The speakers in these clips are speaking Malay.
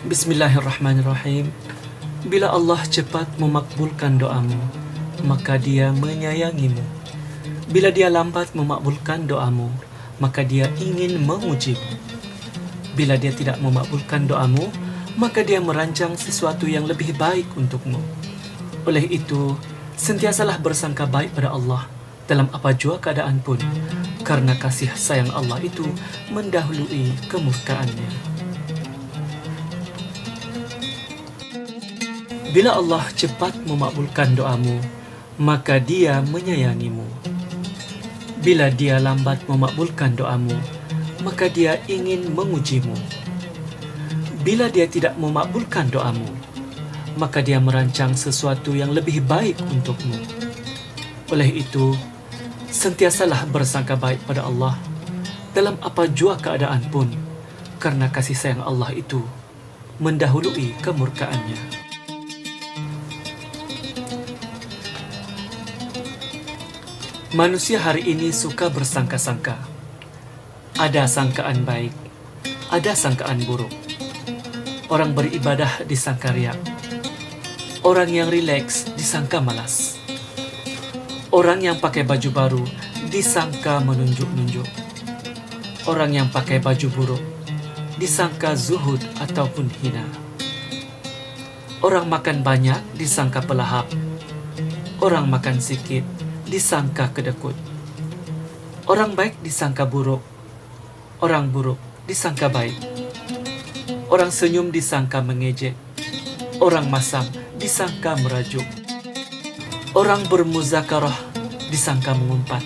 Bismillahirrahmanirrahim. Bila Allah cepat memakbulkan doamu, maka Dia menyayangimu. Bila Dia lambat memakbulkan doamu, maka Dia ingin mengujimu. Bila Dia tidak memakbulkan doamu, maka Dia merancang sesuatu yang lebih baik untukmu. Oleh itu, sentiasalah bersangka baik pada Allah dalam apa jua keadaan pun, karena kasih sayang Allah itu mendahului kemurkaannya. Bila Allah cepat memakbulkan doamu, maka Dia menyayangimu. Bila Dia lambat memakbulkan doamu, maka Dia ingin mengujimu. Bila Dia tidak memakbulkan doamu, maka Dia merancang sesuatu yang lebih baik untukmu. Oleh itu, sentiasalah bersangka baik pada Allah dalam apa jua keadaan pun, karena kasih sayang Allah itu mendahului kemurkaannya. Manusia hari ini suka bersangka-sangka. Ada sangkaan baik, ada sangkaan buruk. Orang beribadah disangka riak. Orang yang rileks disangka malas. Orang yang pakai baju baru disangka menunjuk-nunjuk. Orang yang pakai baju buruk disangka zuhud ataupun hina. Orang makan banyak disangka pelahap. Orang makan sikit disangka kedekut. Orang baik disangka buruk. Orang buruk disangka baik. Orang senyum disangka mengejek. Orang masam disangka merajuk. Orang bermuzakarah disangka mengumpat.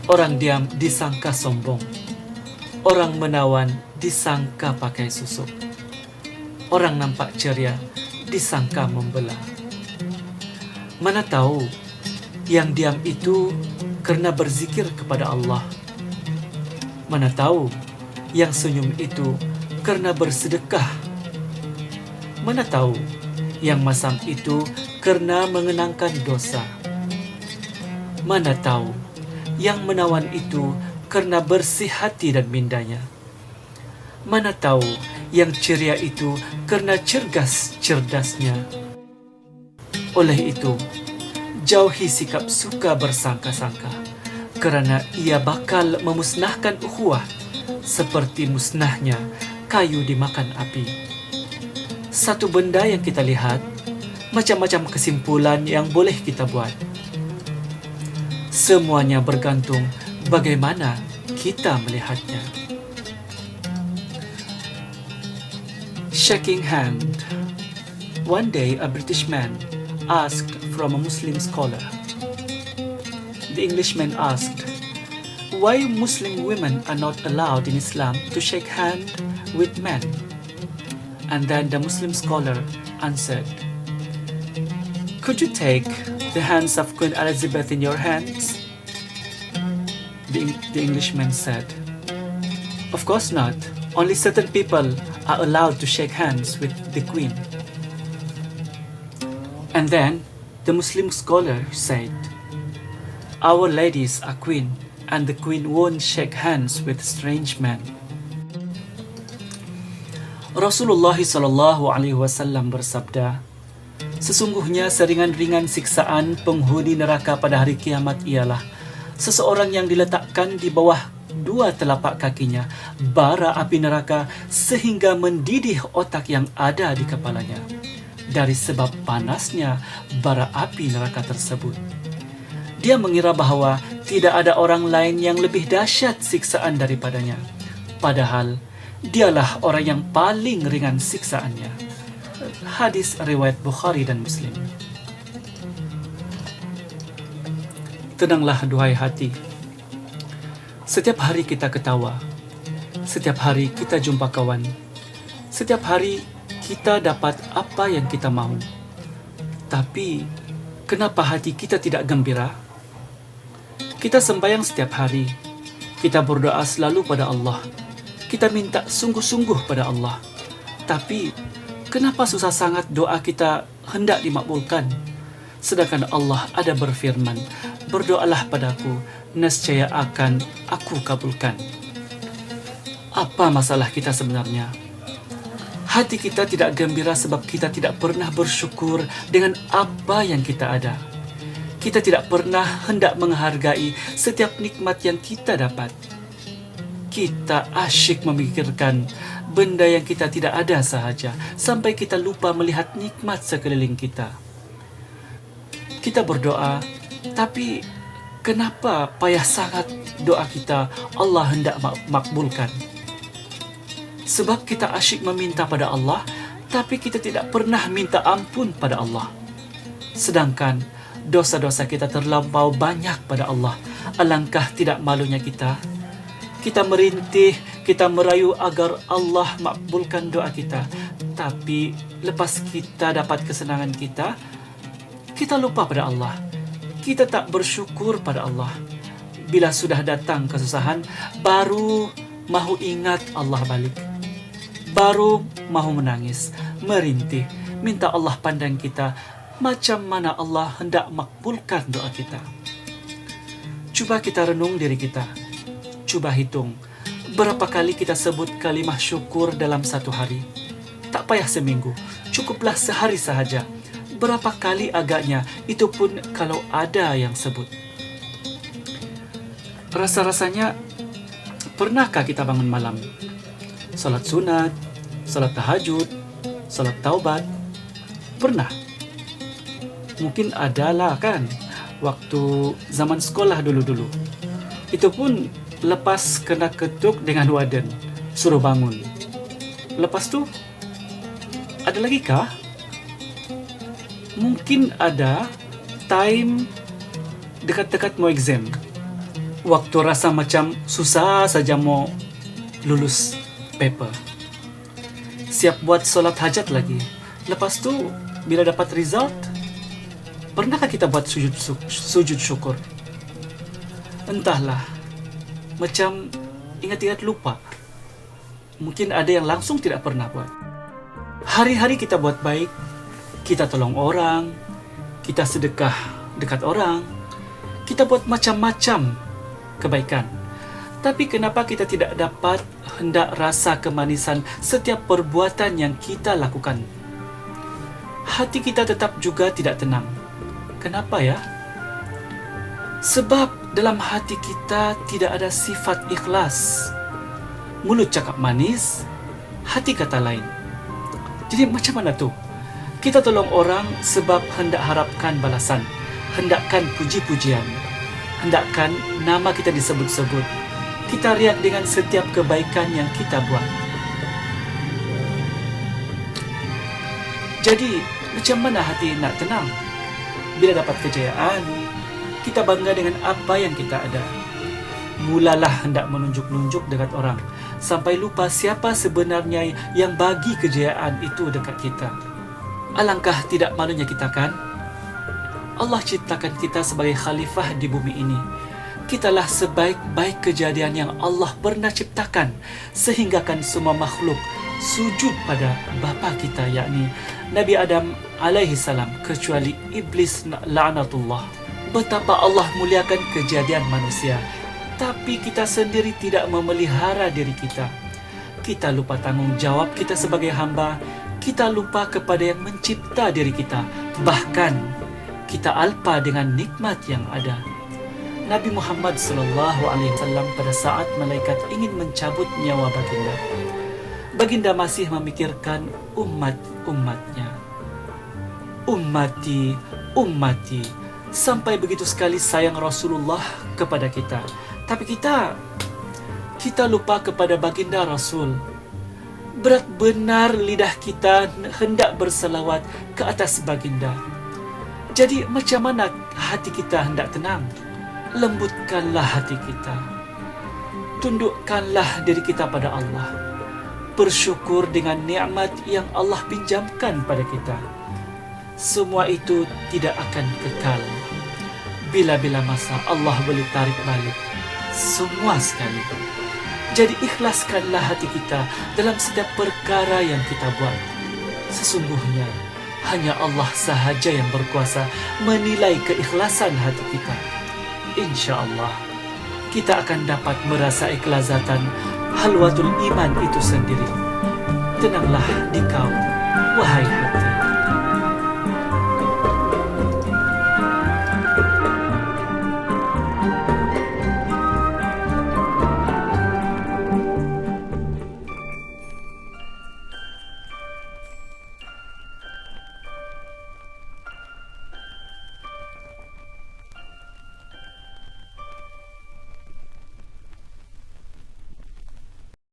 Orang diam disangka sombong. Orang menawan disangka pakai susuk. Orang nampak ceria disangka membelah. Mana tahu yang diam itu kerana berzikir kepada Allah. Mana tahu yang senyum itu kerana bersedekah. Mana tahu yang masam itu kerana mengenangkan dosa. Mana tahu yang menawan itu kerana bersih hati dan mindanya. Mana tahu yang ceria itu kerana cerdas-cerdasnya. Oleh itu, jauhi sikap suka bersangka-sangka, kerana ia bakal memusnahkan ukhuwah seperti musnahnya kayu dimakan api. Satu benda yang kita lihat, macam-macam kesimpulan yang boleh kita buat. Semuanya bergantung bagaimana kita melihatnya. Shaking hand. One day, a British man asked from a Muslim scholar. The Englishman asked, why Muslim women are not allowed in Islam to shake hand with men? And then the Muslim scholar answered, could you take the hands of Queen Elizabeth in your hands? The Englishman said, of course not. Only certain people are allowed to shake hands with the Queen. And then the Muslim scholar said, our ladies are queen, and the queen won't shake hands with strange men. Rasulullah SAW bersabda, sesungguhnya seringan-ringan siksaan penghuni neraka pada hari kiamat ialah seseorang yang diletakkan di bawah dua telapak kakinya bara api neraka sehingga mendidih otak yang ada di kepalanya dari sebab panasnya bara api neraka tersebut. Dia mengira bahawa tidak ada orang lain yang lebih dahsyat siksaan daripadanya, padahal dialah orang yang paling ringan siksaannya. Hadis riwayat Bukhari dan Muslim. Tenanglah duhai hati. Setiap hari kita ketawa. Setiap hari kita jumpa kawan. Setiap hari kita dapat apa yang kita mahu. Tapi, kenapa hati kita tidak gembira? Kita sembahyang setiap hari. Kita berdoa selalu pada Allah. Kita minta sungguh-sungguh pada Allah. Tapi, kenapa susah sangat doa kita hendak dimakbulkan? Sedangkan Allah ada berfirman, berdoalah padaku, nescaya akan aku kabulkan. Apa masalah kita sebenarnya? Hati kita tidak gembira sebab kita tidak pernah bersyukur dengan apa yang kita ada. Kita tidak pernah hendak menghargai setiap nikmat yang kita dapat. Kita asyik memikirkan benda yang kita tidak ada sahaja, sampai kita lupa melihat nikmat sekeliling kita. Kita berdoa, tapi kenapa payah sangat doa kita Allah hendak makbulkan? Sebab kita asyik meminta pada Allah, tapi kita tidak pernah minta ampun pada Allah. Sedangkan dosa-dosa kita terlampau banyak pada Allah. Alangkah tidak malunya kita. Kita merintih, kita merayu agar Allah makbulkan doa kita. Tapi lepas kita dapat kesenangan kita, kita lupa pada Allah. Kita tak bersyukur pada Allah. Bila sudah datang kesusahan, baru mahu ingat Allah balik. Baru mahu menangis, merintih, minta Allah pandang kita macam mana Allah hendak makbulkan doa kita. Cuba kita renung diri kita. Cuba hitung, berapa kali kita sebut kalimah syukur dalam satu hari. Tak payah seminggu, cukuplah sehari sahaja. Berapa kali agaknya, itu pun kalau ada yang sebut. Rasa-rasanya, pernahkah kita bangun malam? Salat sunat, salat tahajud, salat taubat. Pernah? Mungkin adalah kan, waktu zaman sekolah dulu-dulu. Itu pun lepas kena ketuk dengan warden, suruh bangun. Lepas tu, ada lagi kah? Mungkin ada time dekat-dekat mau exam. Waktu rasa macam susah saja mau lulus paper. Siap buat solat hajat lagi. Lepas tu, bila dapat result, pernahkah kita buat sujud syukur? Entahlah, macam ingat-ingat lupa. Mungkin ada yang langsung tidak pernah buat. Hari-hari kita buat baik, kita tolong orang, kita sedekah dekat orang, kita buat macam-macam kebaikan. Tapi kenapa kita tidak dapat hendak rasa kemanisan setiap perbuatan yang kita lakukan? Hati kita tetap juga tidak tenang. Kenapa ya? Sebab dalam hati kita tidak ada sifat ikhlas. Mulut cakap manis, hati kata lain. Jadi macam mana tu? Kita tolong orang sebab hendak harapkan balasan, hendakkan puji-pujian, hendakkan nama kita disebut-sebut. Kita riak dengan setiap kebaikan yang kita buat. Jadi, macam mana hati nak tenang? Bila dapat kejayaan, kita bangga dengan apa yang kita ada. Mulalah hendak menunjuk-nunjuk dekat orang, sampai lupa siapa sebenarnya yang bagi kejayaan itu dekat kita. Alangkah tidak malunya kita kan? Allah ciptakan kita sebagai khalifah di bumi ini. Kitalah sebaik-baik kejadian yang Allah pernah ciptakan, sehinggakan semua makhluk sujud pada bapa kita, yakni Nabi Adam alaihi salam, kecuali iblis la'natullah. Betapa Allah muliakan kejadian manusia, tapi kita sendiri tidak memelihara diri kita. Kita lupa tanggungjawab kita sebagai hamba. Kita lupa kepada yang mencipta diri kita. Bahkan kita alpa dengan nikmat yang ada. Nabi Muhammad SAW pada saat malaikat ingin mencabut nyawa baginda, baginda masih memikirkan umat-umatnya. Ummati, ummati. Sampai begitu sekali sayang Rasulullah kepada kita. Tapi kita lupa kepada baginda Rasul. Berat benar lidah kita hendak berselawat ke atas baginda. Jadi macam mana hati kita hendak tenang? Lembutkanlah hati kita. Tundukkanlah diri kita pada Allah. Bersyukur dengan nikmat yang Allah pinjamkan pada kita. Semua itu tidak akan kekal. Bila-bila masa Allah boleh tarik balik semua sekali. Jadi ikhlaskanlah hati kita dalam setiap perkara yang kita buat. Sesungguhnya hanya Allah sahaja yang berkuasa menilai keikhlasan hati kita. InsyaAllah. kita akan dapat merasai kelazatan halwatul iman itu sendiri. Tenanglah dikau, wahai